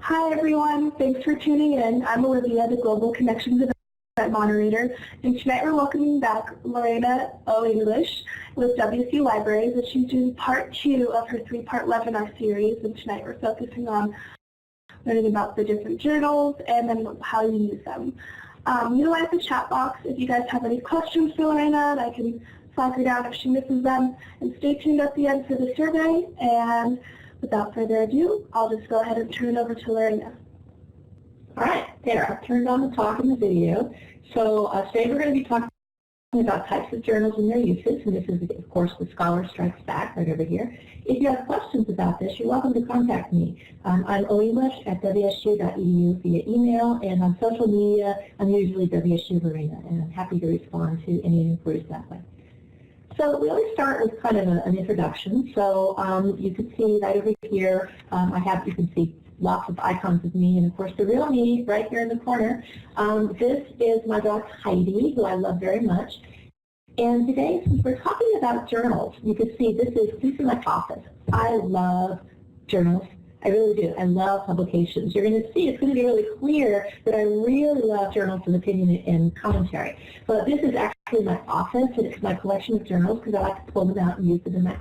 Hi everyone, thanks for tuning in. I'm Olivia, the Global Connections Event Moderator, and tonight we're welcoming back Lorena O. English with WSU Libraries, and she's doing part 2 of her 3-part webinar series, and tonight we're focusing on learning about the different journals and then how you use them. Utilize the chat box if you guys have any questions for Lorena, and I can flag her down if she misses them, and stay tuned at the end for the survey. And without further ado, I'll just go ahead and turn it over to Lorena. All right, there, I've turned on the talk in the video. So today we're going to be talking about types of journals and their uses, and this is, of course, the Scholar Strikes Back right over here. If you have questions about this, you're welcome to contact me. I'm oenglish at wsu.edu via email, and on social media, I'm usually WSU Lorena, and I'm happy to respond to any inquiries that way. So we always start with kind of an introduction. So you can see right over here, you can see lots of icons of me, and of course the real me right here in the corner. This is my dog Heidi, who I love very much. And today, since we're talking about journals, you can see this is my office. I love journals. I really do. I love publications. You're going to see it's going to be really clear that I really love journals and opinion and commentary. But this is actually my office, and it's my collection of journals because I like to pull them out and use them in my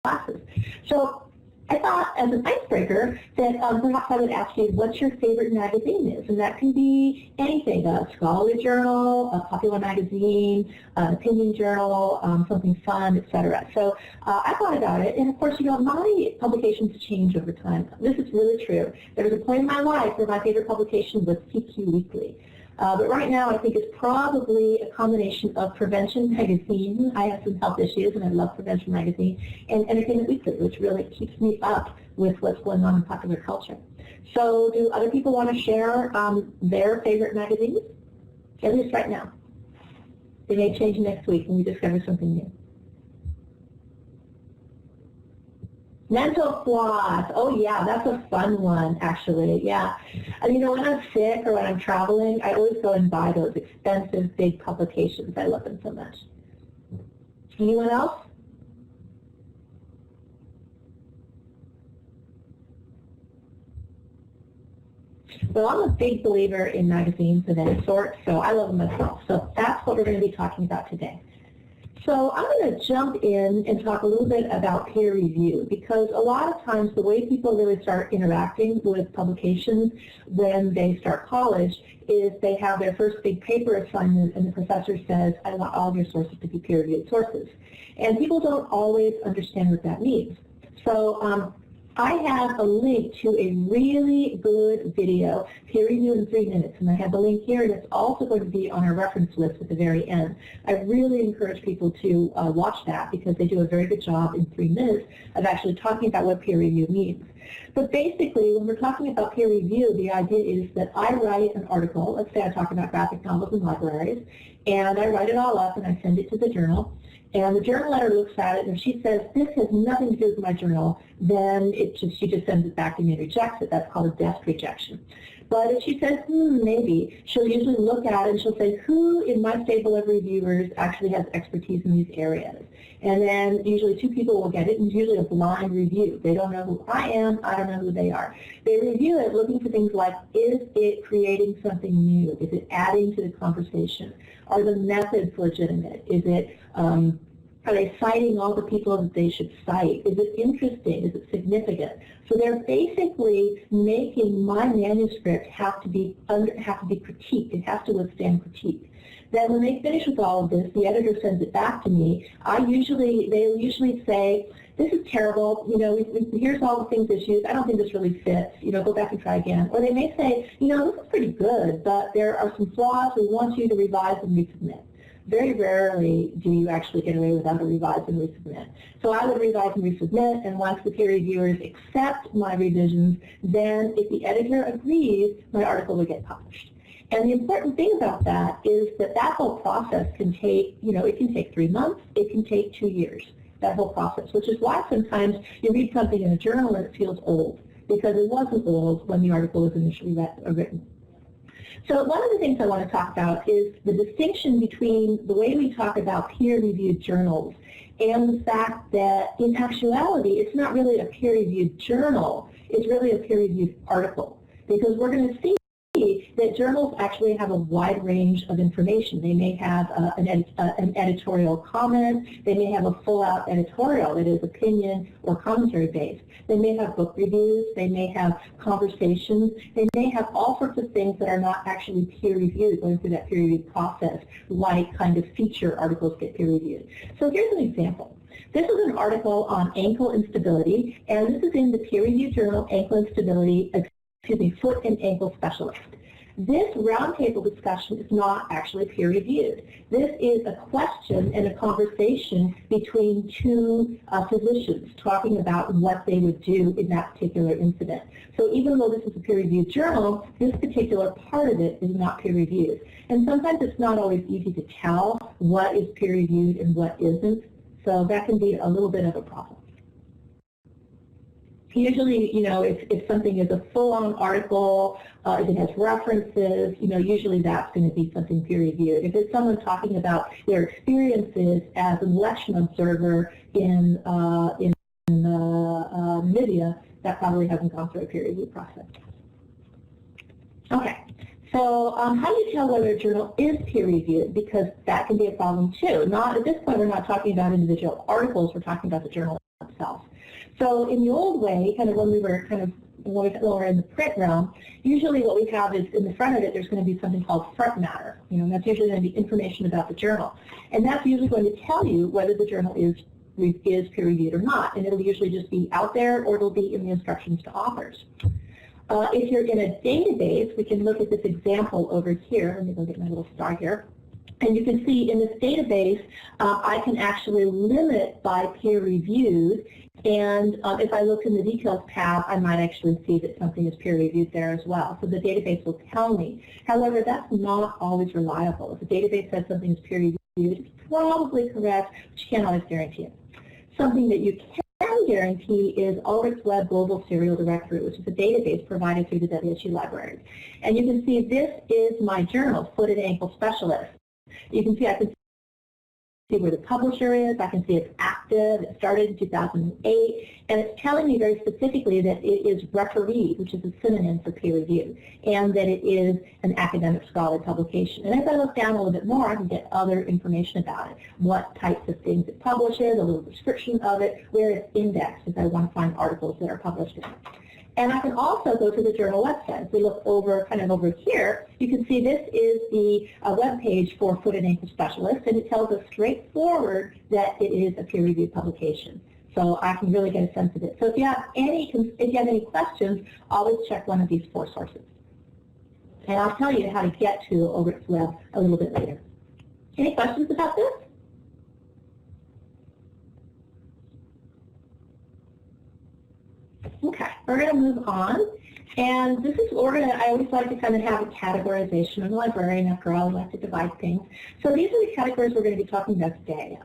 classes. So I thought, as an icebreaker, that perhaps I would ask you what your favorite magazine is, and that can be anything, a scholarly journal, a popular magazine, an opinion journal, something fun, etc. So I thought about it, and of course, my publications change over time. This is really true. There was a point in my life where my favorite publication was CQ Weekly. But right now, I think it's probably a combination of Prevention Magazine. I have some health issues, and I love Prevention Magazine, and Entertainment Weekly, which really keeps me up with what's going on in popular culture. So do other people want to share their favorite magazines? At least right now. They may change next week when we discover something new. Mental Floss. Oh yeah, that's a fun one, actually. Yeah. And when I'm sick or when I'm traveling, I always go and buy those expensive, big publications. I love them so much. Anyone else? Well, I'm a big believer in magazines of any sort, so I love them myself. So that's what we're going to be talking about today. So I'm going to jump in and talk a little bit about peer review, because a lot of times the way people really start interacting with publications when they start college is they have their first big paper assignment and the professor says, I want all of your sources to be peer-reviewed sources. And people don't always understand what that means. So I have a link to a really good video, peer review in 3 minutes, and I have the link here, and it's also going to be on our reference list at the very end. I really encourage people to watch that because they do a very good job in 3 minutes of actually talking about what peer review means. But basically, when we're talking about peer review, the idea is that I write an article. Let's say I talk about graphic novels and libraries, and I write it all up and I send it to the journal. And the journal editor looks at it, and if she says, this has nothing to do with my journal, then she just sends it back to me and rejects it. That's called a desk rejection. But if she says, maybe, she'll usually look at it and she'll say, who in my stable of reviewers actually has expertise in these areas? And then usually 2 people will get it, and it's usually a blind review. They don't know who I am, I don't know who they are. They review it looking for things like, is it creating something new? Is it adding to the conversation? Are the methods legitimate? Is it, are they citing all the people that they should cite? Is it interesting? Is it significant? So they're basically making my manuscript have to be critiqued. It has to withstand critique. Then when they finish with all of this, the editor sends it back to me. They'll usually say, this is terrible, here's all the things issues, I don't think this really fits, go back and try again. Or they may say, this is pretty good, but there are some flaws, we want you to revise and resubmit. Very rarely do you actually get away without a revise and resubmit. So I would revise and resubmit, and once the peer reviewers accept my revisions, then if the editor agrees, my article will get published. And the important thing about that is that whole process can take, it can take 3 months, it can take 2 years, that whole process, which is why sometimes you read something in a journal and it feels old, because it wasn't old when the article was initially written. So one of the things I want to talk about is the distinction between the way we talk about peer-reviewed journals and the fact that in actuality it's not really a peer-reviewed journal, it's really a peer-reviewed article, because we're going to see that journals actually have a wide range of information. They may have an editorial comment, they may have a full-out editorial that is opinion or commentary based. They may have book reviews, they may have conversations, they may have all sorts of things that are not actually peer-reviewed, going through that peer-reviewed process, like kind of feature articles get peer-reviewed. So here's an example. This is an article on ankle instability, and this is in the peer-reviewed journal Ankle Instability, Foot and Ankle Specialist. This roundtable discussion is not actually peer-reviewed. This is a question and a conversation between two physicians talking about what they would do in that particular incident. So even though this is a peer-reviewed journal, this particular part of it is not peer-reviewed. And sometimes it's not always easy to tell what is peer-reviewed and what isn't, so that can be a little bit of a problem. Usually, if something is a full-on article, if it has references, usually that's going to be something peer-reviewed. If it's someone talking about their experiences as an election observer in Namibia, that probably hasn't gone through a peer-review process. Okay. So how do you tell whether a journal is peer-reviewed? Because that can be a problem too. At this point, we're not talking about individual articles, we're talking about the journal itself. So in the old way, kind of when we were in the print realm, usually what we have is in the front of it, there's going to be something called front matter. And that's usually going to be information about the journal. And that's usually going to tell you whether the journal is peer-reviewed or not. And it'll usually just be out there, or it'll be in the instructions to authors. If you're in a database, we can look at this example over here. Let me go get my little star here. And you can see in this database, I can actually limit by peer-reviewed. And if I look in the details tab, I might actually see that something is peer-reviewed there as well. So the database will tell me. However, that's not always reliable. If the database says something is peer-reviewed, it's probably correct, but you can't always guarantee it. Something that you can guarantee is Ulrich's Web Global Serial Directory, which is a database provided through the WSU libraries. And you can see this is my journal, Foot and Ankle Specialist. You can see I can see where the publisher is. I can see it's active. It started in 2008. And it's telling me very specifically that it is refereed, which is a synonym for peer review, and that it is an academic scholarly publication. And as I look down a little bit more, I can get other information about it, what types of things it publishes, a little description of it, where it's indexed, if I want to find articles that are published in it. And I can also go to the journal website. If we look over, kind of over here, you can see this is the web page for Foot and Ankle Specialist, and it tells us straightforward that it is a peer-reviewed publication. So I can really get a sense of it. So if you have any questions, always check one of these 4 sources. And I'll tell you how to get to Ulrich's Web a little bit later. Any questions about this? Okay, we're going to move on. And this is I always like to kind of have a categorization. I'm a librarian, after all. I like to divide things. So these are the categories we're going to be talking about today.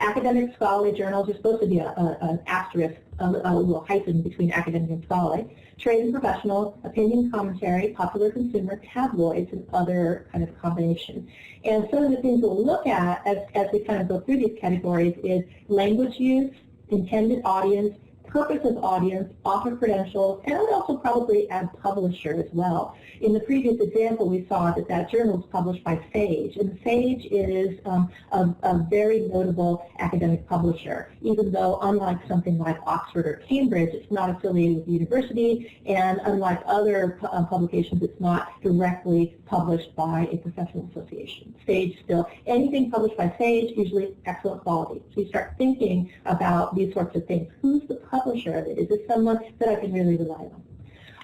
Academic scholarly journals are supposed to be an asterisk, a little hyphen between academic and scholarly. Trade and professional, opinion commentary, popular consumer, tabloids, and other kind of combinations. And some of the things we'll look at as we kind of go through these categories is language use, intended audience, purpose of audience, author credentials, and I would also probably add publisher as well. In the previous example, we saw that journal was published by Sage, and Sage is a very notable academic publisher, even though unlike something like Oxford or Cambridge, it's not affiliated with the university, and unlike other publications, it's not directly published by a professional association. Sage still, anything published by Sage, usually excellent quality. So you start thinking about these sorts of things. Who's the publisher of it? Is this someone that I can really rely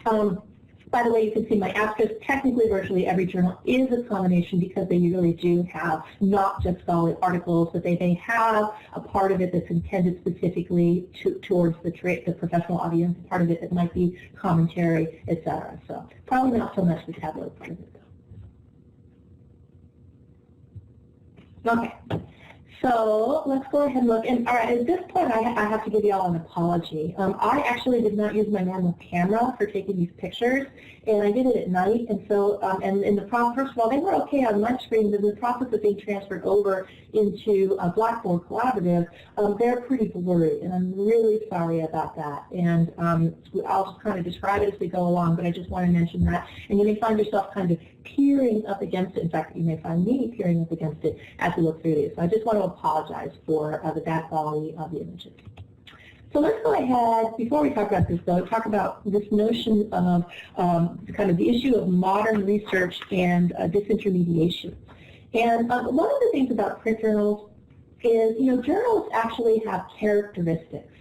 on? By the way, you can see my asterisk. Technically, virtually every journal is a combination because they really do have not just scholarly articles, but they may have a part of it that's intended specifically towards the professional audience, part of it that might be commentary, etc. So probably not so much the tabloid part of it, though. Okay. So let's go ahead and look. And all right, at this point, I have to give you all an apology. I actually did not use my normal camera for taking these pictures, and I did it at night, and so, and in the process, first of all, they were okay on my screen, but in the process of being transferred over into a Blackboard Collaborative, they're pretty blurry, and I'm really sorry about that. And I'll just kind of describe it as we go along, but I just want to mention that. And you may find yourself kind of peering up against it. In fact, you may find me peering up against it as we look through these. So I just want to apologize for the bad quality of the images. So let's go ahead, before we talk about this though, talk about this notion of kind of the issue of modern research and disintermediation. And one of the things about print journals is, journals actually have characteristics.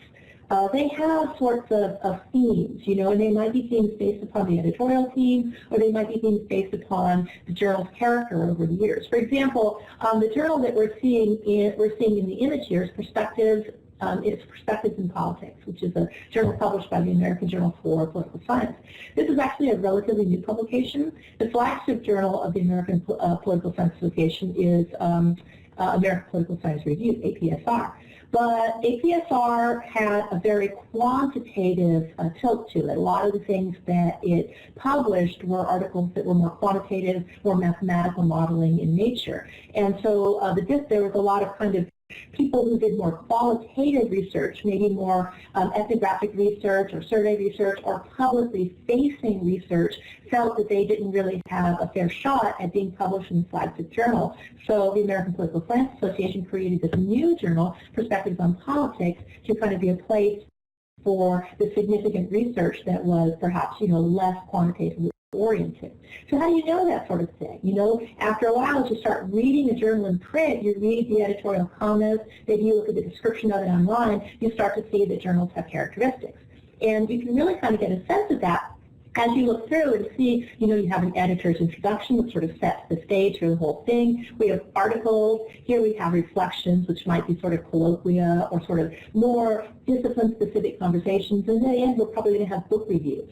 They have sorts of themes, and they might be themes based upon the editorial team, or they might be themes based upon the journal's character over the years. For example, the journal that we're seeing in the image here is Perspectives. It's Perspectives in Politics, which is a journal published by the American Journal for Political Science. This is actually a relatively new publication. The flagship journal of the American Political Science Association is American Political Science Review, APSR. But APSR had a very quantitative tilt to it. A lot of the things that it published were articles that were more quantitative, more mathematical modeling in nature. And so there was a lot of kind of people who did more qualitative research, maybe more ethnographic research or survey research or publicly facing research, felt that they didn't really have a fair shot at being published in the flagship journal. So the American Political Science Association created this new journal, Perspectives on Politics, to kind of be a place for the significant research that was perhaps, less quantitatively oriented. So how do you know that sort of thing? After a while, as you start reading a journal in print, you read the editorial comments, maybe you look at the description of it online, you start to see that journals have characteristics. And you can really kind of get a sense of that as you look through and see, you have an editor's introduction that sort of sets the stage for the whole thing. We have articles. Here we have reflections, which might be sort of colloquia or sort of more discipline-specific conversations. And in the end, we're probably going to have book reviews.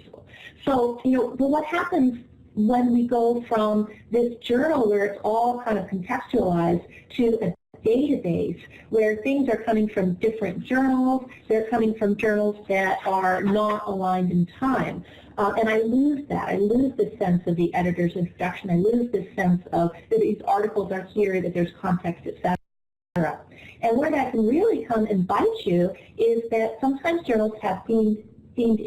So, but what happens when we go from this journal where it's all kind of contextualized to a database where things are coming from different journals, they're coming from journals that are not aligned in time. And I lose that. I lose the sense of the editor's introduction. I lose this sense of that these articles are here, that there's context, etc. And where that can really come and bite you is that sometimes journals have themed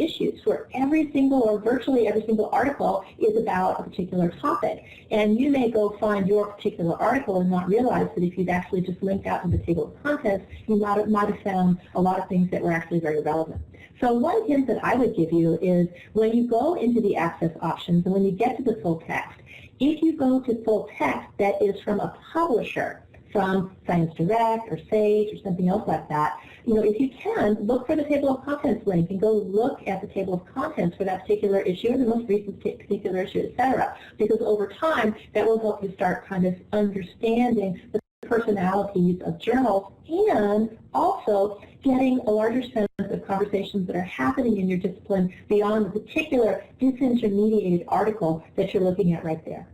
issues where every single or virtually every single article is about a particular topic. And you may go find your particular article and not realize that if you'd actually just linked out to the table of contents, you might have found a lot of things that were actually very relevant. So one hint that I would give you is when you go into the access options and when you get to the full text, if you go to full text that is from a publisher, from Science Direct or Sage or something else like that, if you can, look for the table of contents link and go look at the table of contents for that particular issue or the most recent particular issue, etc. Because over time, that will help you start kind of understanding the personalities of journals and also getting a larger sense of conversations that are happening in your discipline beyond the particular disintermediated article that you're looking at right there.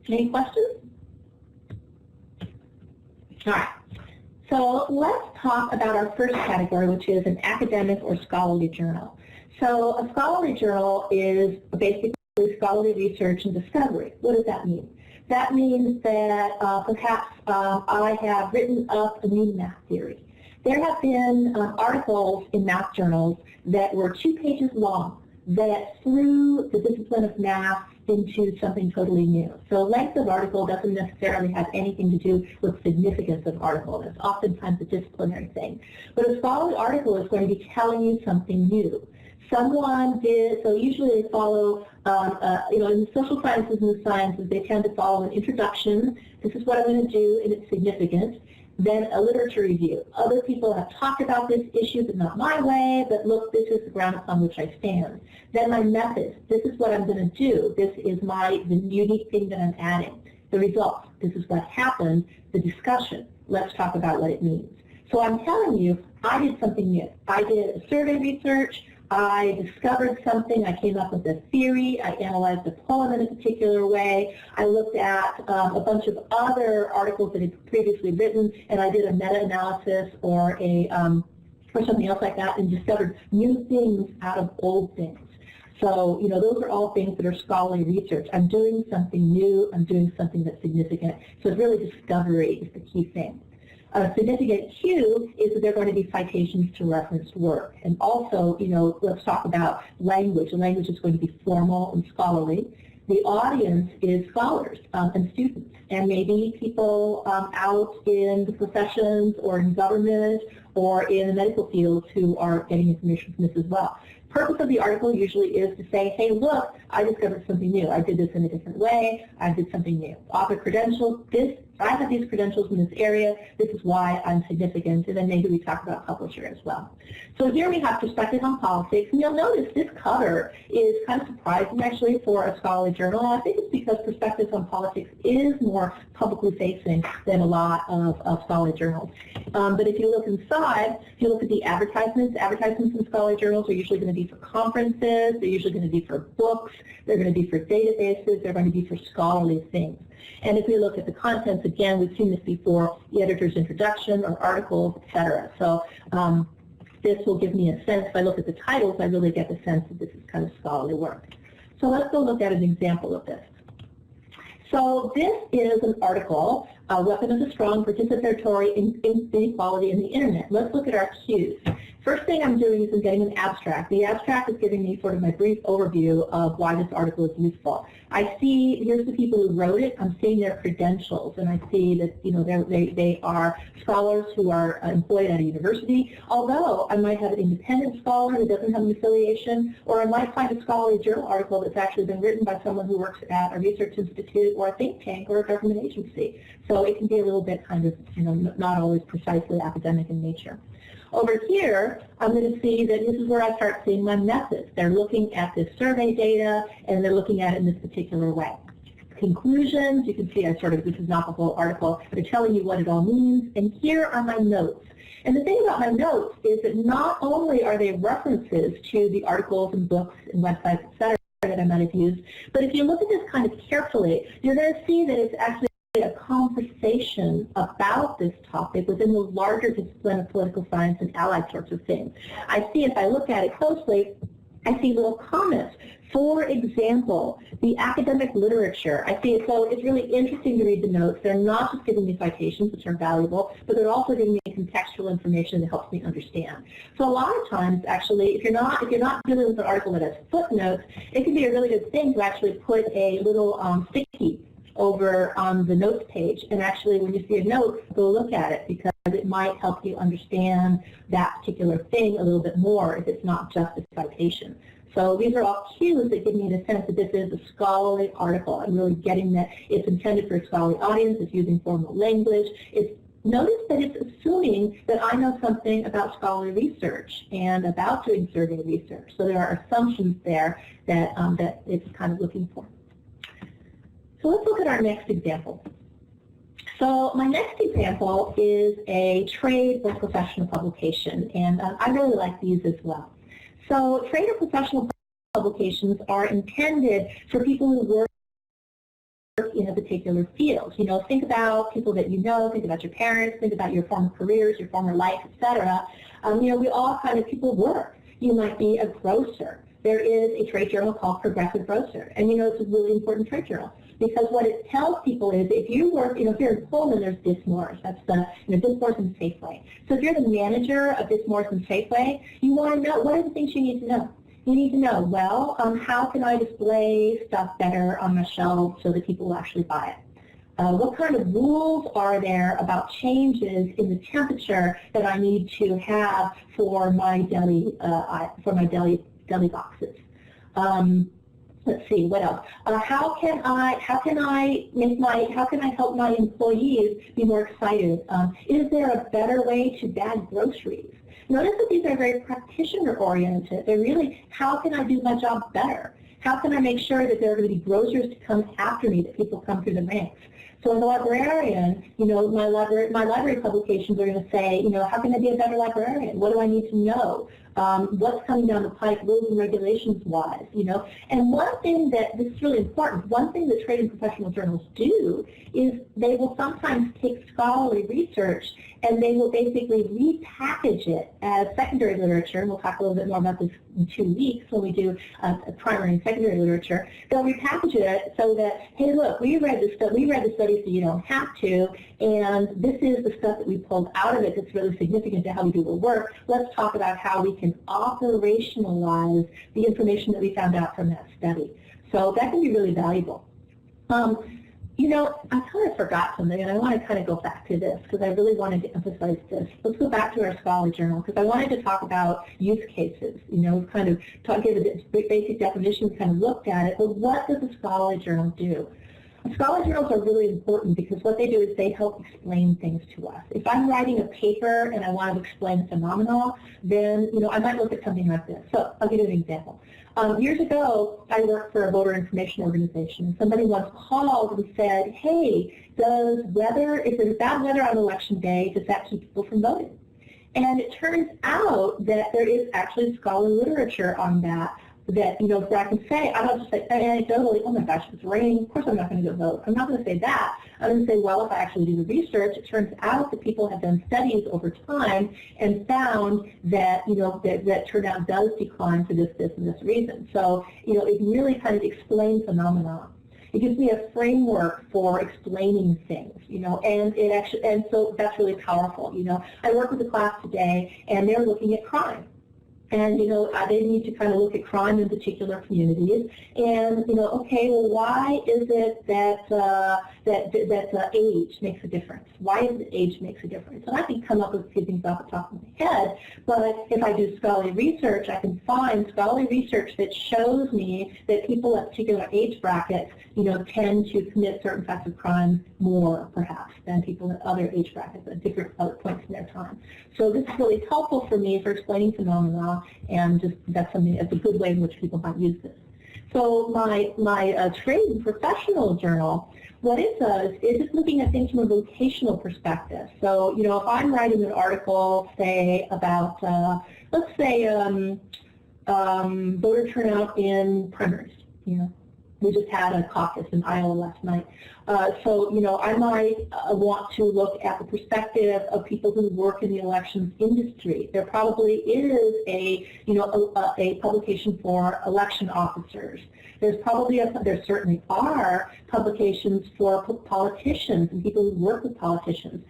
Any questions? All right. So let's talk about our first category, which is an academic or scholarly journal. So a scholarly journal is basically scholarly research and discovery. What does that mean? That means that perhaps I have written up a new math theory. There have been articles in math journals that were 2 pages long that threw the discipline of math into something totally new. So length of article doesn't necessarily have anything to do with significance of article. That's oftentimes a disciplinary thing. But a scholarly article is going to be telling you something new. Someone did, so usually they follow, in the social sciences and the sciences, they tend to follow an introduction. This is what I'm going to do and its significance. Then a literature review. Other people have talked about this issue, but not my way, but look, this is the ground upon which I stand. Then my methods. This is what I'm going to do. This is the unique thing that I'm adding. The results. This is what happened. The discussion. Let's talk about what it means. So I'm telling you, I did something new. I did a survey research. I discovered something. I came up with a theory. I analyzed a poem in a particular way. I looked at a bunch of other articles that had previously written, and I did a meta-analysis or a or something else like that and discovered new things out of old things. So, those are all things that are scholarly research. I'm doing something new. I'm doing something that's significant. So it's really discovery is the key thing. A significant cue is that there are going to be citations to referenced work. And also, let's talk about language. The language is going to be formal and scholarly. The audience is scholars and students, and maybe people out in the professions or in government or in the medical fields who are getting information from this as well. Purpose of the article usually is to say, hey, look, I discovered something new. I did this in a different way. I did something new. Author credentials, I have these credentials in this area. This is why I'm significant. And then maybe we talk about publisher as well. So here we have Perspectives on Politics. And you'll notice this cover is kind of surprising, actually, for a scholarly journal. And I think it's because Perspectives on Politics is more publicly facing than a lot of scholarly journals. But if you look inside, if you look at the advertisements in scholarly journals are usually going to be for conferences. They're usually going to be for books. They're going to be for databases. They're going to be for scholarly things. And if we look at the contents, again, we've seen this before, the editor's introduction or articles, etc. So this will give me a sense. If I look at the titles, I really get the sense that this is kind of scholarly work. So let's go look at an example of this. So this is an article, Weapon of the Strong, Participatory Inequality in the Internet. Let's look at our cues. First thing I'm doing is I'm getting an abstract. The abstract is giving me sort of my brief overview of why this article is useful. I see, here's the people who wrote it. I'm seeing their credentials, and I see that they are scholars who are employed at a university. Although I might have an independent scholar who doesn't have an affiliation, or I might find a scholarly journal article that's actually been written by someone who works at a research institute or a think tank or a government agency. So it can be a little bit kind of, not always precisely academic in nature. Over here, I'm going to see that this is where I start seeing my methods. They're looking at this survey data, and they're looking at it in this particular way. Conclusions, you can see this is not the whole article, but they're telling you what it all means, and here are my notes. And the thing about my notes is that not only are they references to the articles and books and websites, etc., that I might have used, but if you look at this kind of carefully, you're going to see that it's actually a conversation about this topic within the larger discipline of political science and allied sorts of things. I see, if I look at it closely, I see little comments. For example, the academic literature. I see it, so it's really interesting to read the notes. They're not just giving me citations, which are valuable, but they're also giving me contextual information that helps me understand. So a lot of times, actually, if you're not dealing with an article that has footnotes, it can be a really good thing to actually put a little sticky over on the notes page, and actually when you see a note, go look at it, because it might help you understand that particular thing a little bit more if it's not just a citation. So these are all cues that give me the sense that this is a scholarly article. I'm really getting that it's intended for a scholarly audience, it's using formal language. Notice that it's assuming that I know something about scholarly research and about doing survey research. So there are assumptions there that, that it's kind of looking for. So let's look at our next example. So my next example is a trade or professional publication, and I really like these as well. So trade or professional publications are intended for people who work in a particular field. Think about people that think about your parents, think about your former careers, your former life, etc. We all people work. You might be a grocer. There is a trade journal called Progressive Grocer, and it's a really important trade journal, because what it tells people is if you work, here in Pullman, there's Dismores. That's the, Dismores and Safeway. So if you're the manager of Dismores and Safeway, you want to know, what are the things you need to know? You need to know, well, how can I display stuff better on my shelves so that people will actually buy it? What kind of rules are there about changes in the temperature that I need to have for my deli boxes? Let's see, what else? How can I help my employees be more excited? Is there a better way to bag groceries? Notice that these are very practitioner-oriented. They're really, how can I do my job better? How can I make sure that there are going to be grocers to come after me, that people come through the ranks? So as a librarian, my library publications are going to say, how can I be a better librarian? What do I need to know? what's coming down the pike, rules and regulations wise, you know. And one thing that, this is really important, one thing that trade and professional journals do is they will sometimes take scholarly research and they will basically repackage it as secondary literature, and we'll talk a little bit more about this in 2 weeks when we do primary and secondary literature. They'll repackage it so that, hey, look, we read the study so you don't have to, and this is the stuff that we pulled out of it that's really significant to how we do the work. Let's talk about how we can operationalize the information that we found out from that study. So that can be really valuable. You know, I kind of forgot something, and I want to kind of go back to this because I really wanted to emphasize this. Let's go back to our scholarly journal because I wanted to talk about use cases. You know, kind of give a basic definition, kind of looked at it, but what does a scholarly journal do? Scholarly journals are really important because what they do is they help explain things to us. If I'm writing a paper and I want to explain a phenomenon, then, you know, I might look at something like this. So I'll give you an example. Years ago, I worked for a voter information organization. Somebody once called and said, hey, if there's bad weather on election day, does that keep people from voting? And it turns out that there is actually scholarly literature on that, you know, where I can say, I don't just say anecdotally, oh my gosh, it's raining, of course I'm not going to go vote. I'm not going to say that. I'm going to say, well, if I actually do the research, it turns out that people have done studies over time and found that, you know, that turnout does decline for this, and this reason. So, you know, it really kind of explains phenomena. It gives me a framework for explaining things, you know, and so that's really powerful, you know. I work with a class today, and they're looking at crime. And, you know, they need to kind of look at crime in particular communities. And, you know, okay, well, why is it that age makes a difference? Why is it age makes a difference? And I can come up with a few things off the top of my head, but if I do scholarly research, I can find scholarly research that shows me that people at particular age brackets, you know, tend to commit certain types of crimes more, perhaps, than people in other age brackets at different other points in their time. So this is really helpful for me for explaining phenomena, and just that's a good way in which people might use this. So my trade and professional journal, what it does is it's looking at things from a vocational perspective. So, you know, if I'm writing an article, say, about, let's say, voter turnout in primaries, you know. We just had a caucus in Iowa last night. So, you know, I might want to look at the perspective of people who work in the elections industry. There probably is a publication for election officers. There certainly are publications for politicians and people who work with politicians.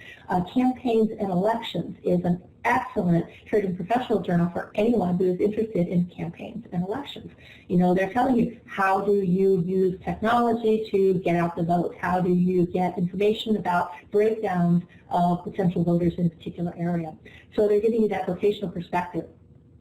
Campaigns and Elections is an excellent trade and professional journal for anyone who is interested in campaigns and elections. You know, they're telling you, how do you use technology to get out the vote? How do you get information about breakdowns of potential voters in a particular area? So they're giving you that vocational perspective.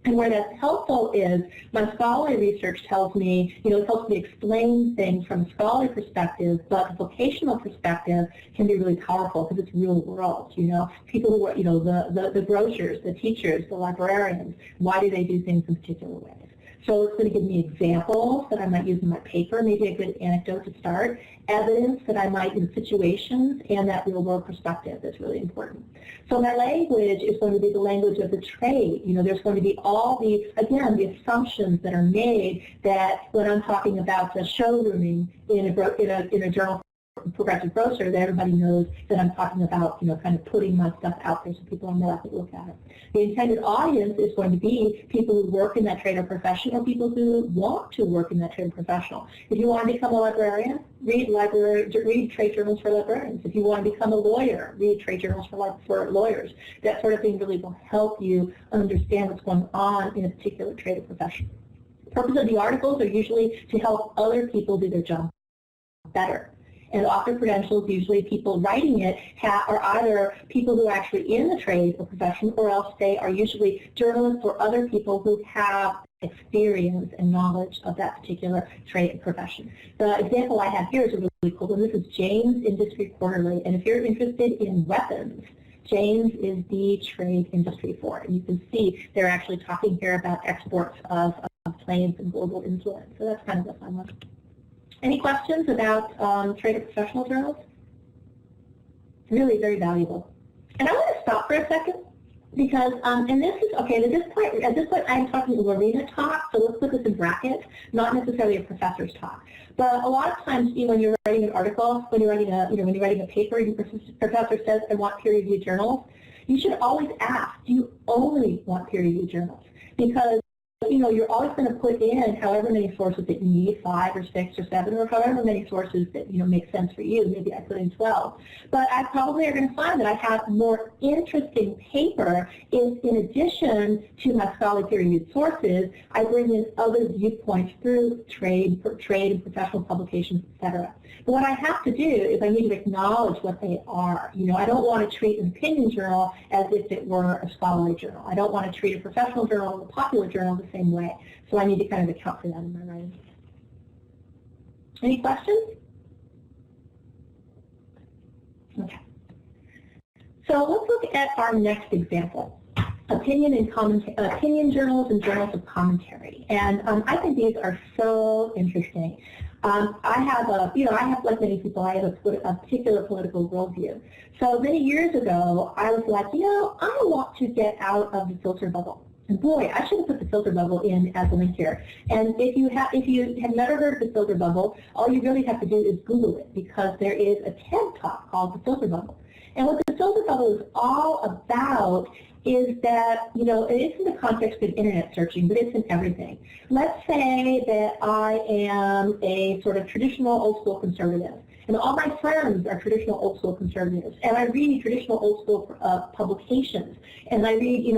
And where that's helpful is my scholarly research tells me, you know, it helps me explain things from a scholarly perspective, but the vocational perspective can be really powerful because it's real world, you know. People who are, you know, the grocers, the teachers, the librarians, why do they do things in particular ways? So it's going to give me examples that I might use in my paper, maybe a good anecdote to start, evidence that I might in situations, and that real world perspective that's really important. So my language is going to be the language of the trade. You know, there's going to be all the, again, the assumptions that are made that when I'm talking about the showrooming in a journal Progressive Grocer, that everybody knows that I'm talking about, you know, kind of putting my stuff out there so people are more likely to look at it. The intended audience is going to be people who work in that trade or profession, or people who want to work in that trade or professional. If you want to become a librarian, read trade journals for librarians. If you want to become a lawyer, read trade journals for lawyers. That sort of thing really will help you understand what's going on in a particular trade or profession. The purpose of the articles are usually to help other people do their job better. And author credentials, usually people writing it are either people who are actually in the trade or profession, or else they are usually journalists or other people who have experience and knowledge of that particular trade and profession. The example I have here is a really cool one. This is Jane's Industry Quarterly. And if you're interested in weapons, Jane's is the trade industry for it. And you can see they're actually talking here about exports of planes and global influence. So that's kind of a fun one. Any questions about trade or professional journals? Really very valuable. And I want to stop for a second Because, and this is, okay, at this point I'm talking Lorena talk, so let's put this in brackets, not necessarily a professor's talk. But a lot of times, when you're writing an article, when you're writing a paper, your professor says, I want peer-reviewed journals, you should always ask, do you only want peer-reviewed journals? Because you're always going to put in however many sources that you need, 5 or 6 or 7, or however many sources that make sense for you. Maybe I put in 12. But I probably are going to find that I have more interesting paper if, in addition to my scholarly peer-reviewed sources, I bring in other viewpoints through trade and professional publications, etc. But what I have to do is I need to acknowledge what they are. I don't want to treat an opinion journal as if it were a scholarly journal. I don't want to treat a professional journal or a popular journal the same way. So I need to kind of account for that in my writing. Any questions? Okay. So let's look at our next example. Opinion journals and journals of commentary. And I think these are so interesting. I have, like many people, I have a particular political worldview. So many years ago, I was like, I want to get out of the filter bubble. And boy, I should have put the filter bubble in as a link here. And if you have never heard of the filter bubble, all you really have to do is Google it, because there is a TED Talk called the filter bubble. And what the filter bubble is all about is that, it is in the context of internet searching, but it's in everything. Let's say that I am a sort of traditional old school conservative, and all my friends are traditional old school conservatives, and I read traditional old school publications, and I read,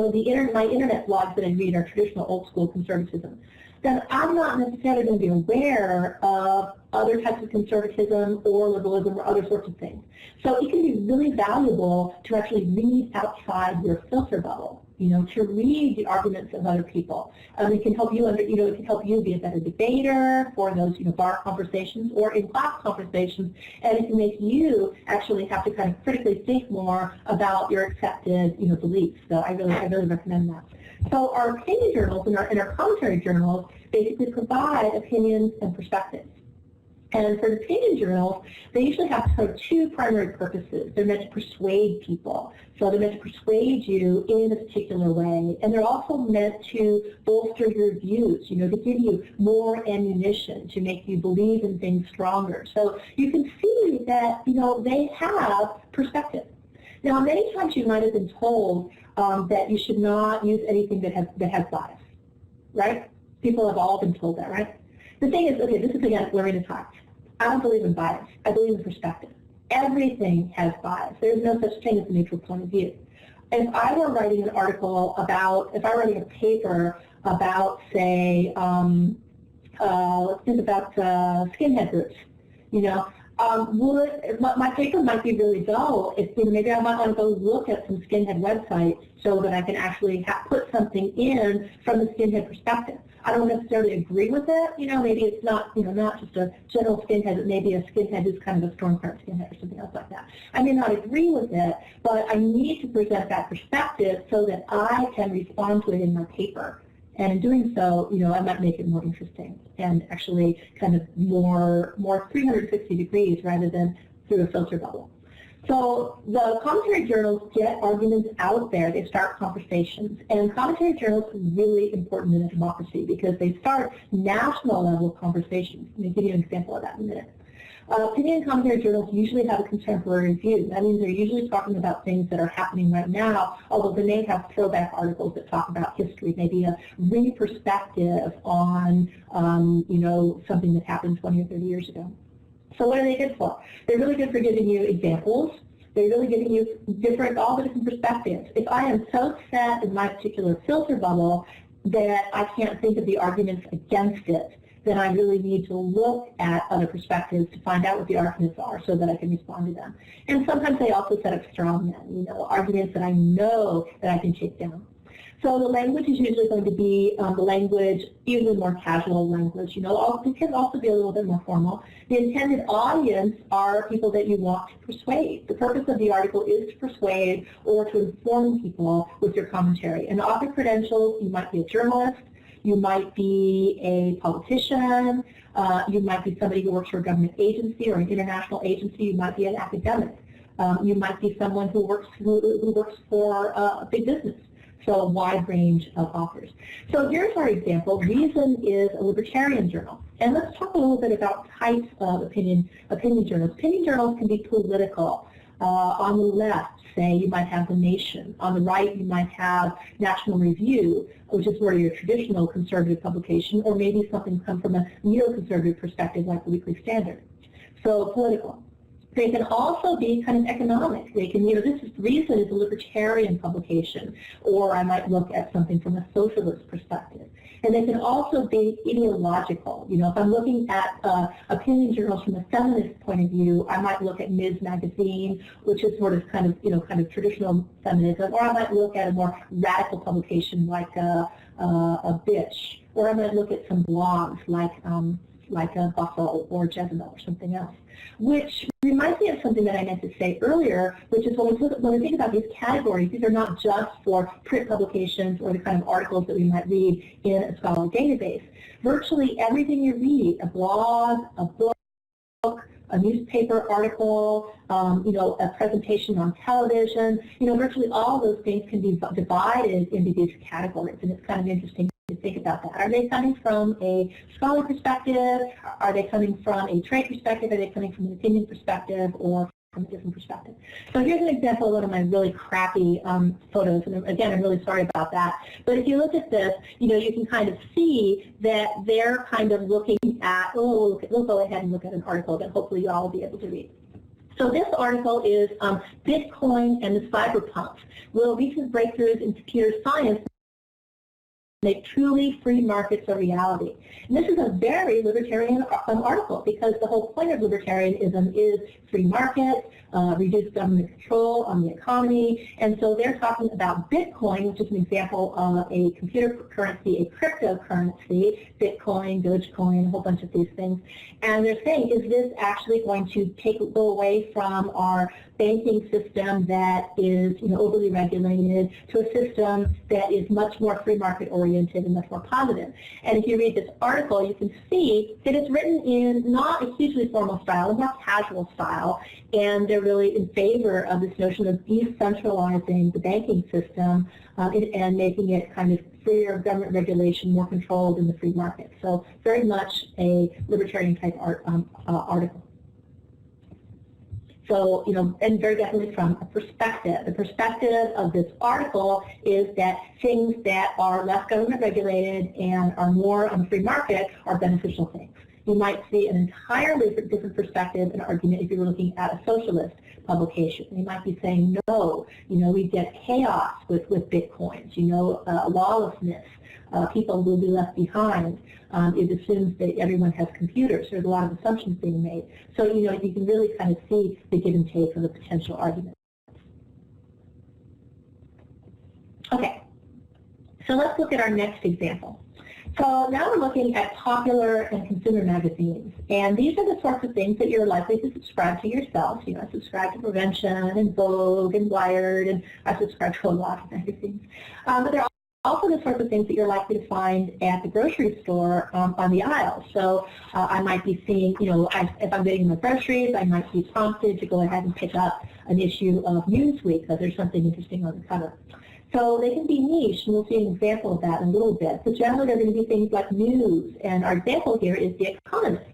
my internet blogs that I read are traditional old school conservatism. Then I'm not necessarily going to be aware of other types of conservatism or liberalism or other sorts of things. So it can be really valuable to actually read outside your filter bubble, to read the arguments of other people. It can help you it can help you be a better debater for those, bar conversations or in class conversations, and it can make you actually have to kind of critically think more about your accepted, beliefs. So I really recommend that. So our opinion journals and our commentary journals basically provide opinions and perspectives. And for the opinion journals, they usually have sort of 2 primary purposes. They're meant to persuade people. So they're meant to persuade you in a particular way. And they're also meant to bolster your views, to give you more ammunition, to make you believe in things stronger. So you can see that, they have perspective. Now, many times you might have been told that you should not use anything that has bias, right? People have all been told that, right? The thing is, okay, this is again Lorena talks. I don't believe in bias. I believe in perspective. Everything has bias. There's no such thing as a neutral point of view. If I were writing an article if I were writing a paper about, say, let's think about skinhead groups, my paper might be really dull. Maybe I might want to go look at some skinhead websites so that I can actually put something in from the skinhead perspective. I don't necessarily agree with it. Maybe it's not, not just a general skinhead, but maybe a skinhead who's kind of a Stormfront skinhead or something else like that. I may not agree with it, but I need to present that perspective so that I can respond to it in my paper. And in doing so, I might make it more interesting and actually kind of more 360 degrees rather than through a filter bubble. So the commentary journals get arguments out there. They start conversations. And commentary journals are really important in a democracy because they start national level conversations. Let me give you an example of that in a minute. Opinion and commentary journals usually have a contemporary view. That means they're usually talking about things that are happening right now, although they may have throwback articles that talk about history, maybe a re-perspective on, something that happened 20 or 30 years ago. So what are they good for? They're really good for giving you examples. They're really giving you all the different perspectives. If I am so set in my particular filter bubble that I can't think of the arguments against it, then I really need to look at other perspectives to find out what the arguments are so that I can respond to them. And sometimes they also set up strong men, arguments that I know that I can take down. So the language is usually going to be usually more casual language. It can also be a little bit more formal. The intended audience are people that you want to persuade. The purpose of the article is to persuade or to inform people with your commentary. And author credentials, you might be a journalist, you might be a politician, you might be somebody who works for a government agency or an international agency, you might be an academic. You might be someone who works for a big business. So a wide range of authors. So here's our example. Reason is a libertarian journal. And let's talk a little bit about types of opinion journals. Opinion journals can be political. On the left, say, you might have The Nation. On the right, you might have National Review, which is more your traditional conservative publication, or maybe something come from a neoconservative perspective like the Weekly Standard. So political. They can also be kind of economic. They can, Reason is a libertarian publication, or I might look at something from a socialist perspective. And they can also be ideological. If I'm looking at opinion journals from a feminist point of view, I might look at Ms. Magazine, which is sort of kind of traditional feminism, or I might look at a more radical publication like a Bitch, or I might look at some blogs like a Bustle or Jezebel or something else. Which reminds me of something that I meant to say earlier, which is when we think about these categories, these are not just for print publications or the kind of articles that we might read in a scholarly database. Virtually everything you read, a blog, a book, a newspaper article, a presentation on television, virtually all of those things can be divided into these categories, and it's kind of interesting to think about that. Are they coming from a scholarly perspective? Are they coming from a trade perspective? Are they coming from an opinion perspective, or from a different perspective? So here's an example of one of my really crappy photos, and again, I'm really sorry about that. But if you look at this, you can kind of see that they're kind of looking at, we'll go ahead and look at an article that hopefully you all will be able to read. So this article is Bitcoin and the Cyberpunks. Will recent breakthroughs in computer science make truly free markets a reality? And this is a very libertarian article, because the whole point of libertarianism is free markets, reduced government control on the economy, and so they're talking about Bitcoin, which is an example of a computer currency, a cryptocurrency, Bitcoin, Dogecoin, a whole bunch of these things, and they're saying, is this actually going to go away from our banking system that is overly regulated to a system that is much more free market oriented and much more positive? And if you read this article, you can see that it's written in not a hugely formal style, a more casual style, and they're really in favor of this notion of decentralizing the banking system and making it kind of freer government regulation, more controlled in the free market. So very much a libertarian type article. So, and very definitely from a perspective. The perspective of this article is that things that are less government regulated and are more on the free market are beneficial things. You might see an entirely different perspective and argument if you were looking at a socialist publication. You might be saying, no, we get chaos with Bitcoins, lawlessness. People will be left behind. It assumes that everyone has computers. There's a lot of assumptions being made. So, you can really kind of see the give and take of the potential argument. Okay, so let's look at our next example. So now we're looking at popular and consumer magazines. And these are the sorts of things that you're likely to subscribe to yourself. I subscribe to Prevention and Vogue and Wired, and I subscribe to a lot of magazines. But they're also the sorts of things that you're likely to find at the grocery store on the aisle. So I might be seeing, if I'm getting my groceries, I might be prompted to go ahead and pick up an issue of Newsweek because there's something interesting on the cover. So they can be niche, and we'll see an example of that in a little bit. But generally, they're going to be things like news, and our example here is The Economist.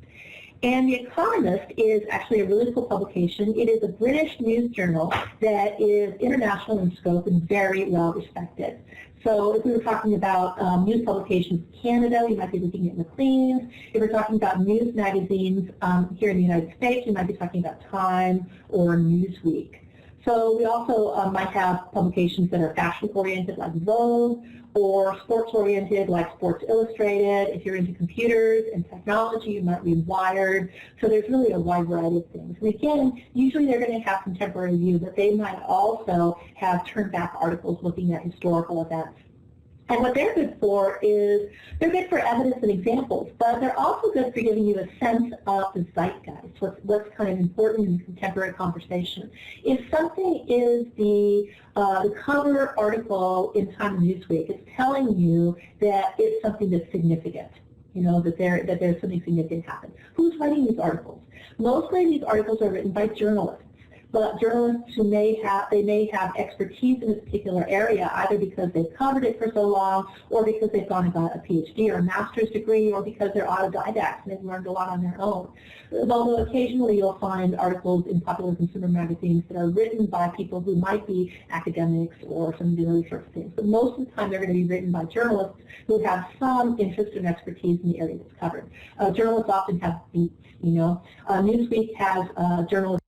And The Economist is actually a really cool publication. It is a British news journal that is international in scope and very well respected. So if we were talking about news publications in Canada, you might be looking at Maclean's. If we're talking about news magazines here in the United States, you might be talking about Time or Newsweek. So we also might have publications that are fashion-oriented like Vogue, or sports-oriented like Sports Illustrated. If you're into computers and technology, you might read Wired. So there's really a wide variety of things. And again, usually they're going to have contemporary view, but they might also have turned-back articles looking at historical events. And what they're good for is, they're good for evidence and examples, but they're also good for giving you a sense of the zeitgeist, what's kind of important in contemporary conversation. If something is the cover article in Time and Newsweek, it's telling you that it's something that's significant, that there's something significant happen. Who's writing these articles? Mostly these articles are written by journalists. but journalists who may have expertise in a particular area, either because they've covered it for so long, or because they've gone and got a PhD or a master's degree, or because they're autodidacts and they've learned a lot on their own. Although occasionally you'll find articles in popular consumer magazines that are written by people who might be academics or some of those sorts of things. But most of the time they're going to be written by journalists who have some interest and expertise in the area that's covered. Journalists often have beats, you know. Newsweek has journalists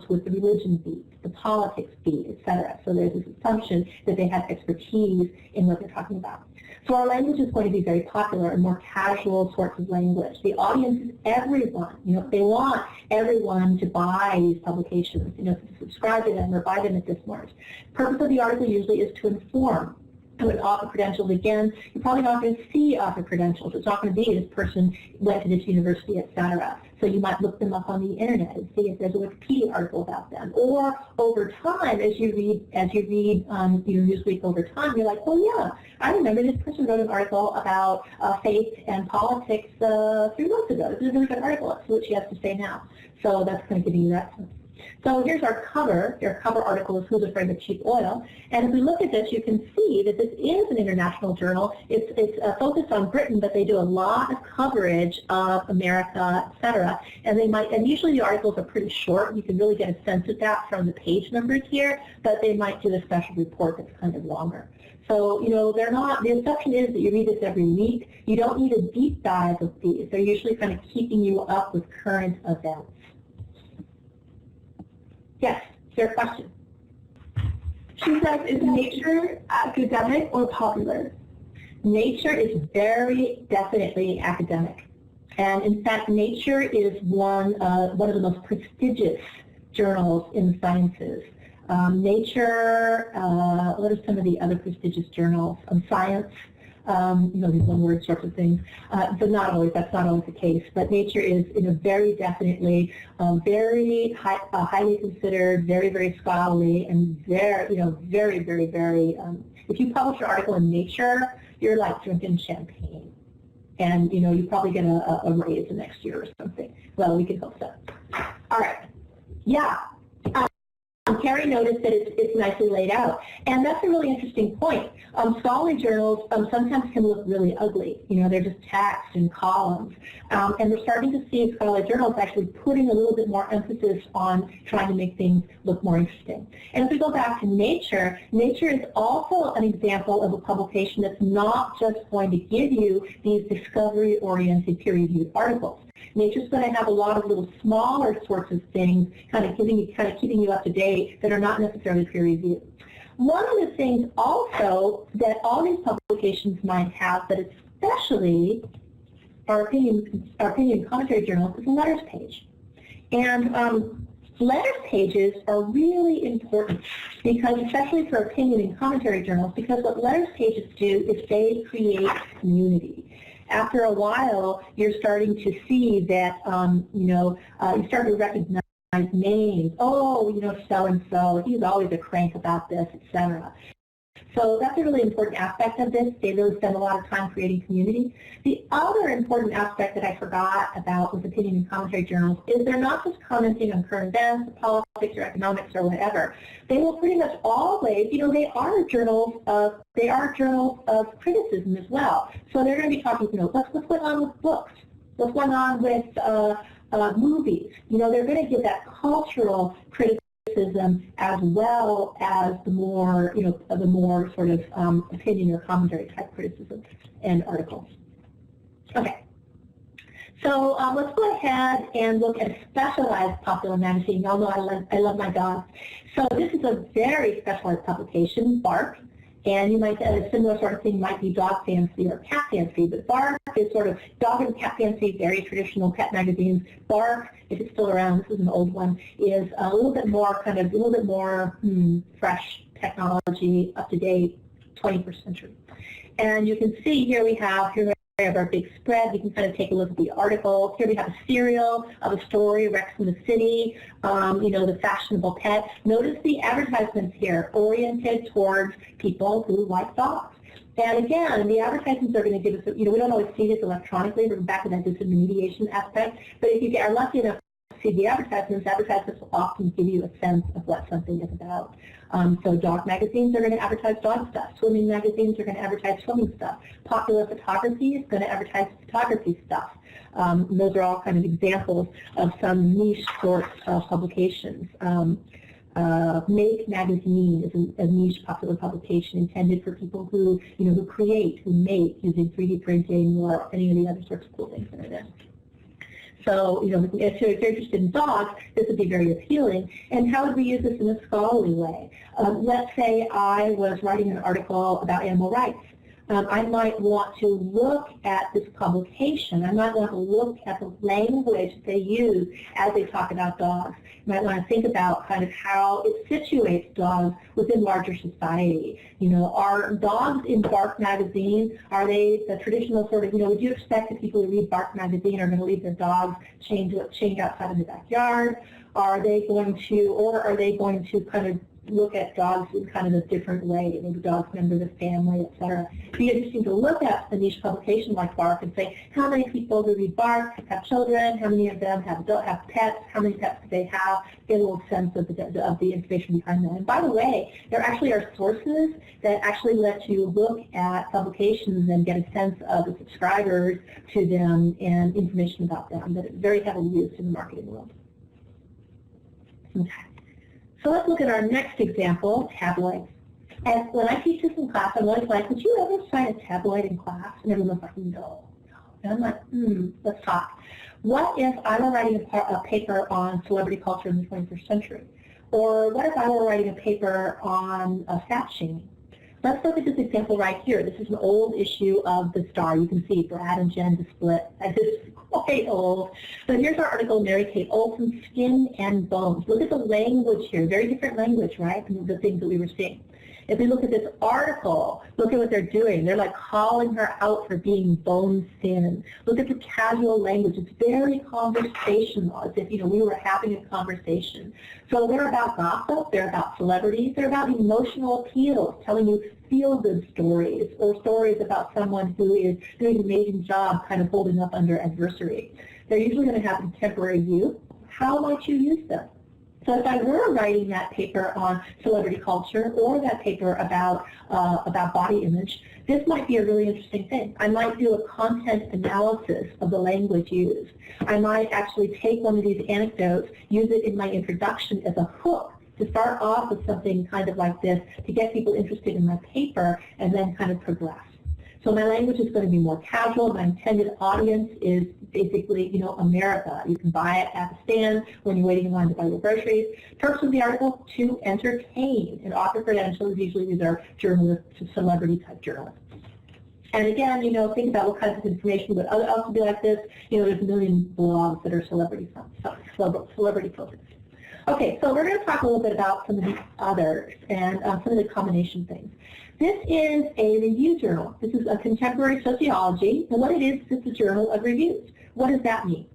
with the religion beat, the politics beat, etc. So there's this assumption that they have expertise in what they're talking about. So our language is going to be very popular and more casual sorts of language. The audience is everyone. You know, they want everyone to buy these publications, you know, to subscribe to them or buy them at this point. The purpose of the article usually is to inform. And with author credentials, again, you're probably not going to see author credentials. It's not going to be this person went to this university, etc. So you might look them up on the internet and see if there's a Wikipedia article about them. Or over time, as you read Newsweek over time, you're like, oh yeah, I remember this person wrote an article about faith and politics 3 months ago. This is a really good article. Let's see what she has to say now. So that's going to give you that sense. So here's our cover. Our cover article is Who's Afraid of Cheap Oil? And if we look at this, you can see that this is an international journal. It's focused on Britain, but they do a lot of coverage of America, etc. And usually the articles are pretty short. You can really get a sense of that from the page numbers here, but they might do a special report that's kind of longer. So, you know, they're not, the assumption is that you read this every week. You don't need a deep dive of these. They're usually kind of keeping you up with current events. Yes, is there a question? She says, is Nature academic or popular? Nature is very definitely academic. And in fact, Nature is one of the most prestigious journals in the sciences. Nature, what are some of the other prestigious journals? Science, you know, these one-word sorts of things. But that's not always the case. But Nature is, you know, very definitely very highly considered, very, very scholarly, and very, you know, very, very, very. If you publish an article in Nature, you're like drinking champagne, and you know, you probably get a raise the next year or something. Well, we can hope so. All right. Yeah. Carrie noticed that it's nicely laid out, and that's a really interesting point. Scholarly journals sometimes can look really ugly. You know, they're just text and columns, and we're starting to see scholarly journals actually putting a little bit more emphasis on trying to make things look more interesting. And if we go back to Nature, Nature is also an example of a publication that's not just going to give you these discovery-oriented peer-reviewed articles. Nature's going to have a lot of little smaller sorts of things, kind of keeping you up to date, that are not necessarily peer-reviewed. One of the things also that all these publications might have, but especially our opinion and commentary journals, is a letters page. And letters pages are really important because, especially for opinion and commentary journals, because what letters pages do is they create community. After a while, you're starting to see that, you start to recognize names. Oh, you know, so-and-so, he's always a crank about this, etc. So that's a really important aspect of this. They really spend a lot of time creating community. The other important aspect that I forgot about with opinion and commentary journals is they're not just commenting on current events, politics, or economics, or whatever. They will pretty much always, you know, they are journals of criticism as well. So they're going to be talking, you know, what's going on with books? What's going on with movies? You know, they're going to give that cultural criticism as well as the more, you know, the more sort of opinion or commentary type criticism and articles. Okay. So let's go ahead and look at a specialized popular magazine. Y'all know I love my dogs. So this is a very specialized publication, Bark. And you might, a similar sort of thing might be Dog Fancy or Cat Fancy, but Bark is sort of Dog and Cat Fancy, very traditional pet magazines. Bark, if it's still around, this is an old one, is a little bit more fresh technology, up to date, 21st century. And you can see here we have our big spread. You can kind of take a look at the articles. Here we have a serial of a story, Rex in the City, you know, the fashionable pet. Notice the advertisements here oriented towards people who like dogs. And again, the advertisements are going to give us, you know, we don't always see this electronically. We're back to that disintermediation aspect. But if you are lucky enough see the advertisements will often give you a sense of what something is about. So dog magazines are going to advertise dog stuff. Swimming magazines are going to advertise swimming stuff. Popular photography is going to advertise photography stuff. Those are all kind of examples of some niche sorts of publications. Make magazine is a niche popular publication intended for people who, who create, who make using 3D printing or any of the other sorts of cool things that are there. So, if you're interested in dogs, this would be very appealing. And how would we use this in a scholarly way? Let's say I was writing an article about animal rights. I might want to look at this publication. I might want to look at the language they use as they talk about dogs. You might want to think about kind of how it situates dogs within larger society. Are dogs in Bark magazine, are they the traditional sort of, would you expect that people who read Bark magazine are going to leave their dogs chained outside in the backyard? Are they going to kind of look at dogs in kind of a different way, maybe dogs member of the family, etc. It'd be interesting to look at a niche publication like Bark and say, how many people who read Bark have children, how many of them have pets, how many pets do they have, get a little sense of the information behind that. And by the way, there actually are sources that actually let you look at publications and get a sense of the subscribers to them and information about them that is very heavily used in the marketing world. Okay. So let's look at our next example, tabloids. And when I teach this in class, I'm always like, would you ever sign a tabloid in class? And everyone's like, no. And I'm like, let's talk. What if I were writing a paper on celebrity culture in the 21st century? Or what if I were writing a paper on fat shaming? Let's look at this example right here. This is an old issue of The Star. You can see Brad and Jen split. This is quite old. But here's our article, Mary Kate Olsen, Skin and Bones. Look at the language here. Very different language, right, from the things that we were seeing. If we look at this article, look at what they're doing. They're like calling her out for being bone thin. Look at the casual language. It's very conversational, as if we were having a conversation. So they're about gossip, they're about celebrities, they're about emotional appeals, telling you feel-good stories, or stories about someone who is doing an amazing job kind of holding up under adversity. They're usually going to have contemporary youth. How might you use them? So if I were writing that paper on celebrity culture or that paper about body image, this might be a really interesting thing. I might do a content analysis of the language used. I might actually take one of these anecdotes, use it in my introduction as a hook to start off with something kind of like this to get people interested in my paper and then kind of progress. So my language is going to be more casual. My intended audience is basically, America. You can buy it at the stand when you're waiting in line to buy your groceries. Purpose of the article, to entertain. And author credentials, usually these are journalists, celebrity-type journalists. And again, think about what kinds of information would also be like this. There's a million blogs that are celebrity focused. Okay, so we're going to talk a little bit about some of the others and some of the combination things. This is a review journal. This is a contemporary sociology, and what it is it's a journal of reviews. What does that mean?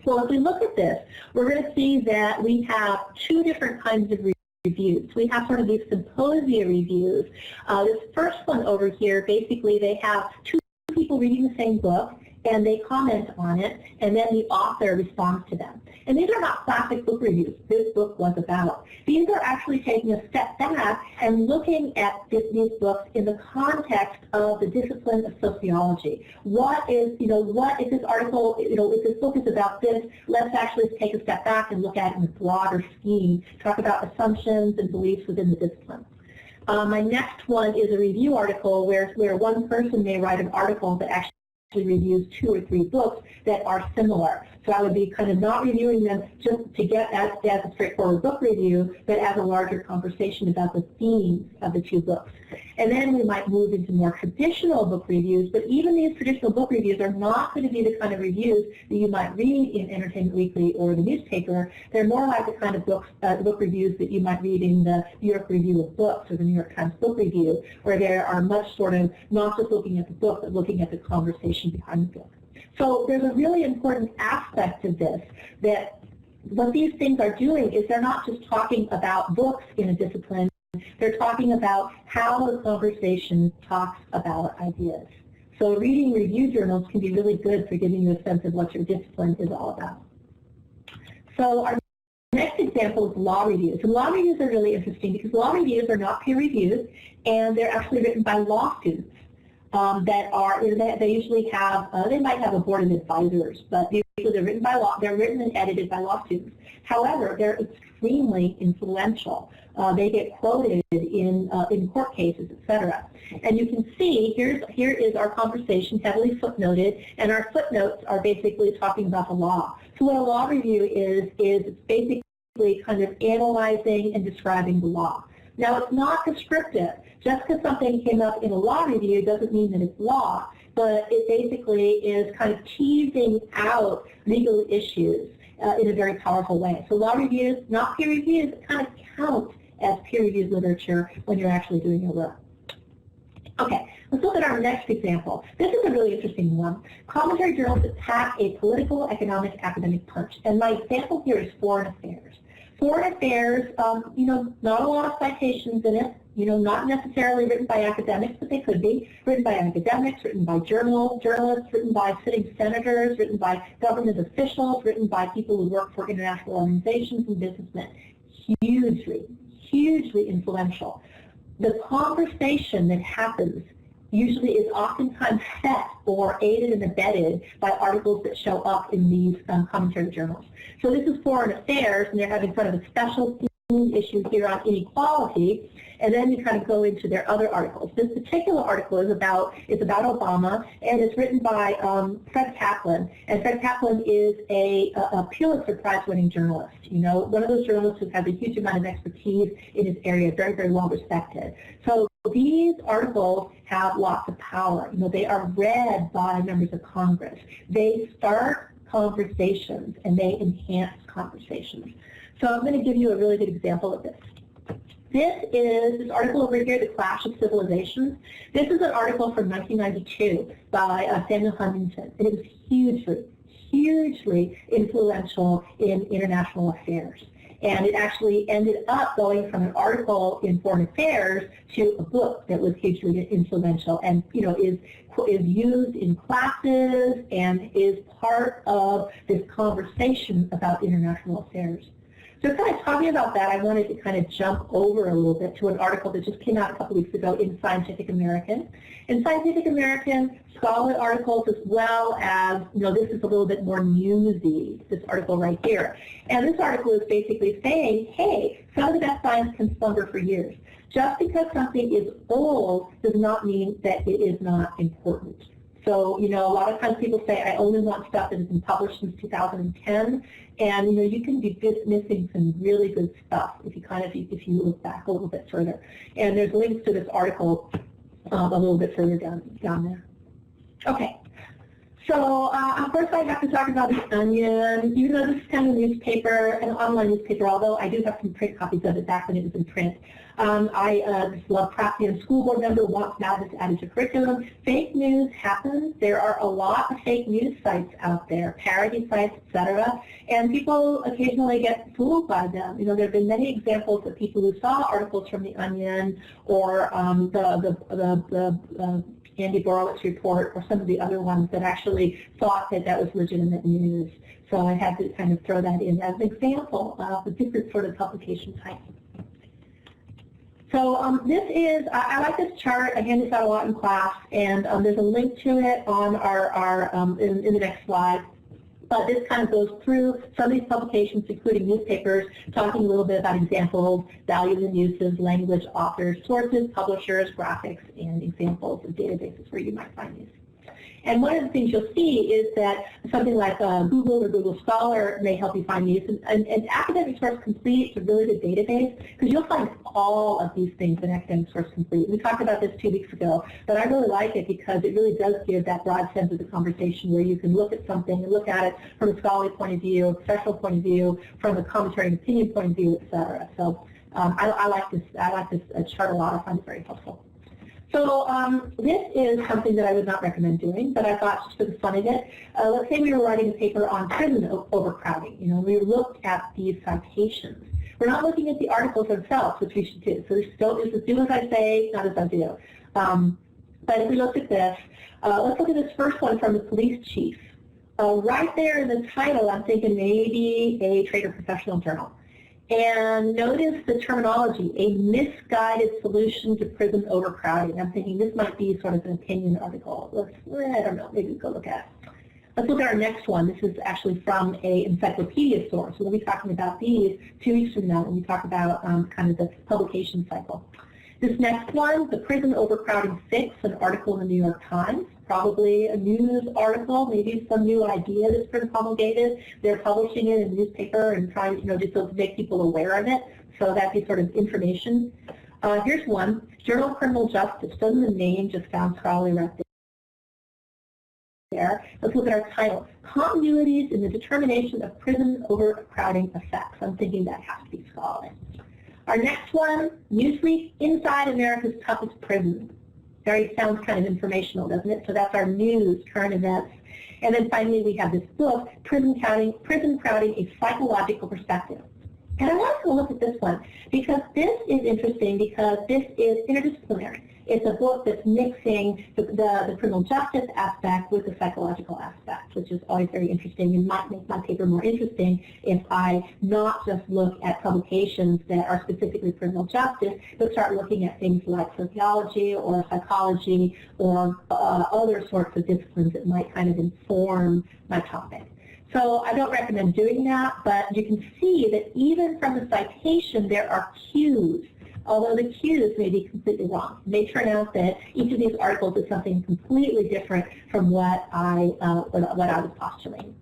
Well, if we look at this, we're going to see that we have two different kinds of reviews. We have sort of these symposia reviews. This first one over here, basically they have two people reading the same book, and they comment on it, and then the author responds to them. And these are not classic book reviews this book was about. These are actually taking a step back and looking at these books in the context of the discipline of sociology. What is, what if this article, if this book is about this, let's actually take a step back and look at it in a broader scheme, talk about assumptions and beliefs within the discipline. My next one is a review article where one person may write an article that actually reviews 2 or 3 books that are similar. So I would be kind of not reviewing them just to get as a straightforward book review, but as a larger conversation about the themes of the 2 books. And then we might move into more traditional book reviews, but even these traditional book reviews are not going to be the kind of reviews that you might read in Entertainment Weekly or the newspaper. They're more like the kind of book reviews that you might read in the New York Review of Books or the New York Times Book Review, where they are much sort of not just looking at the book, but looking at the conversation behind the book. So there's a really important aspect of this, that what these things are doing is they're not just talking about books in a discipline, they're talking about how the conversation talks about ideas. So reading review journals can be really good for giving you a sense of what your discipline is all about. So our next example is law reviews. And law reviews are really interesting because law reviews are not peer reviewed, and they're actually written by law students that are, they usually have, they might have a board of advisors, but usually they're written by law, they're written and edited by law students. However, they're extremely influential. They get quoted in court cases, etc. And you can see here is our conversation heavily footnoted, and our footnotes are basically talking about the law. So what a law review is it's basically kind of analyzing and describing the law. Now, it's not descriptive. Just because something came up in a law review doesn't mean that it's law, but it basically is kind of teasing out legal issues in a very powerful way. So law reviews, not peer reviews, kind of count as peer-reviewed literature when you're actually doing your work. Okay, let's look at our next example. This is a really interesting one. Commentary journals that pack a political, economic, academic punch. And my example here is foreign affairs. Foreign affairs, not a lot of citations in it, not necessarily written by academics, but they could be. Written by academics, written by journalists, written by sitting senators, written by government officials, written by people who work for international organizations and businessmen. Hugely influential. The conversation that happens usually is oftentimes set or aided and abetted by articles that show up in these commentary journals. So this is Foreign Affairs, and they're having kind of a special issue here on inequality, and then you kind of go into their other articles. This particular article is about Obama, and it's written by Fred Kaplan, and Fred Kaplan is a Pulitzer Prize-winning journalist. One of those journalists who has a huge amount of expertise in his area, very, very well respected. So these articles have lots of power. They are read by members of Congress. They start conversations, and they enhance conversations. So I'm going to give you a really good example of this. This article over here, The Clash of Civilizations. This is an article from 1992 by Samuel Huntington, and it was hugely influential in international affairs. And it actually ended up going from an article in Foreign Affairs to a book that was hugely influential, and is used in classes and is part of this conversation about international affairs. So kind of talking about that, I wanted to kind of jump over a little bit to an article that just came out a couple weeks ago in Scientific American. In Scientific American, scholarly articles as well as, this is a little bit more newsy, this article right here. And this article is basically saying, hey, some of the best science can slumber for years. Just because something is old does not mean that it is not important. So, a lot of times people say, I only want stuff that has been published since 2010, and, you can be missing some really good stuff if you look back a little bit further. And there's links to this article a little bit further down there. Okay. So, of course, I have to talk about The Onion. Even though this is kind of a newspaper, an online newspaper, although I do have some print copies of it back when it was in print. I just love Procter & School Board member wants madness added to curriculum. Fake news happens. There are a lot of fake news sites out there, parody sites, etc. And people occasionally get fooled by them. There have been many examples of people who saw articles from The Onion or the Andy Borowitz report or some of the other ones that actually thought that was legitimate news. So I had to kind of throw that in as an example of the different sort of publication types. So this is, I like this chart. I hand this out a lot in class, and there's a link to it on our in the next slide. But this kind of goes through some of these publications, including newspapers, talking a little bit about examples, values and uses, language, authors, sources, publishers, graphics, and examples of databases where you might find these. And one of the things you'll see is that something like Google or Google Scholar may help you find these. And Academic Source Complete is a really good database because you'll find all of these things in Academic Source Complete. We talked about this 2 weeks ago, but I really like it because it really does give that broad sense of the conversation where you can look at something and look at it from a scholarly point of view, a professional point of view, from a commentary and opinion point of view, etc. So I like this chart a lot. I find it very helpful. So this is something that I would not recommend doing, but I thought just for the fun of it, let's say we were writing a paper on prison overcrowding. We looked at these citations. We're not looking at the articles themselves, which we should do. So this is do as I say, not as I do. But if we looked at this, let's look at this first one from the police chief. right there in the title, I'm thinking maybe a trade or professional journal. And notice the terminology, a misguided solution to prison overcrowding. I'm thinking this might be sort of an opinion article. I don't know, maybe go look at it. Let's look at our next one. This is actually from an encyclopedia source. We'll be talking about these 2 weeks from now when we talk about kind of the publication cycle. This next one, the prison overcrowding fix, an article in the New York Times, probably a news article, maybe some new idea that's been promulgated. They're publishing it in a newspaper and trying, just to make people aware of it. So that'd be sort of information. Here's one, Journal of Criminal Justice. Doesn't the name just sound scholarly right there? Let's look at our title, Continuities in the Determination of Prison Overcrowding Effects. I'm thinking that has to be scholarly. Our next one, Newsweek, Inside America's Toughest Prisons. Sounds kind of informational, doesn't it? So that's our news, current events. And then finally we have this book, Prison Crowding, A Psychological Perspective. And I wanted to look at this one because this is interesting because this is interdisciplinary. It's a book that's mixing the criminal justice aspect with the psychological aspect, which is always very interesting and might make my paper more interesting if I not just look at publications that are specifically criminal justice, but start looking at things like sociology or psychology or other sorts of disciplines that might kind of inform my topic. So I don't recommend doing that, but you can see that even from the citation there are cues. Although the cues may be completely wrong. It may turn out that each of these articles is something completely different from what I was postulating.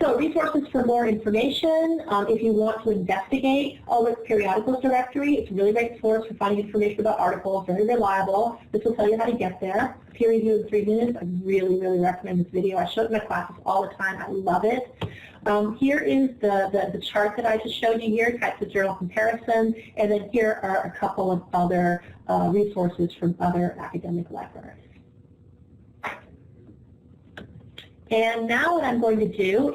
So resources for more information. If you want to investigate, Ulrich's Periodicals Directory. It's a really great source for finding information about articles, very reliable. This will tell you how to get there. Peer review in 3 minutes. I really, really recommend this video. I show it in my classes all the time. I love it. Here is the chart that I just showed you here, types of journal comparison, and then here are a couple of other resources from other academic libraries. And now what I'm going to do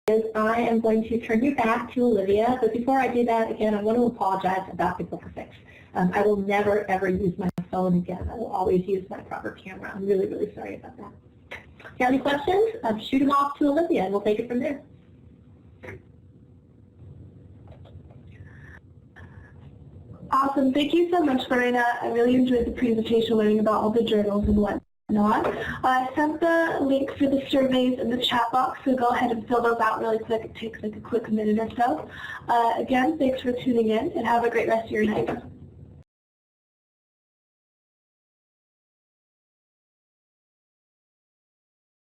is I am going to turn you back to Olivia, but before I do that, again, I want to apologize about the book fix. I will never, ever use my phone again. I will always use my proper camera. I'm really, really sorry about that. If you have any questions, shoot them off to Olivia, and we'll take it from there. Awesome. Thank you so much, Lorena. I really enjoyed the presentation, learning about all the journals and whatnot. I sent the link for the surveys in the chat box, so go ahead and fill those out really quick. It takes like a quick minute or so. Again, thanks for tuning in, and have a great rest of your night.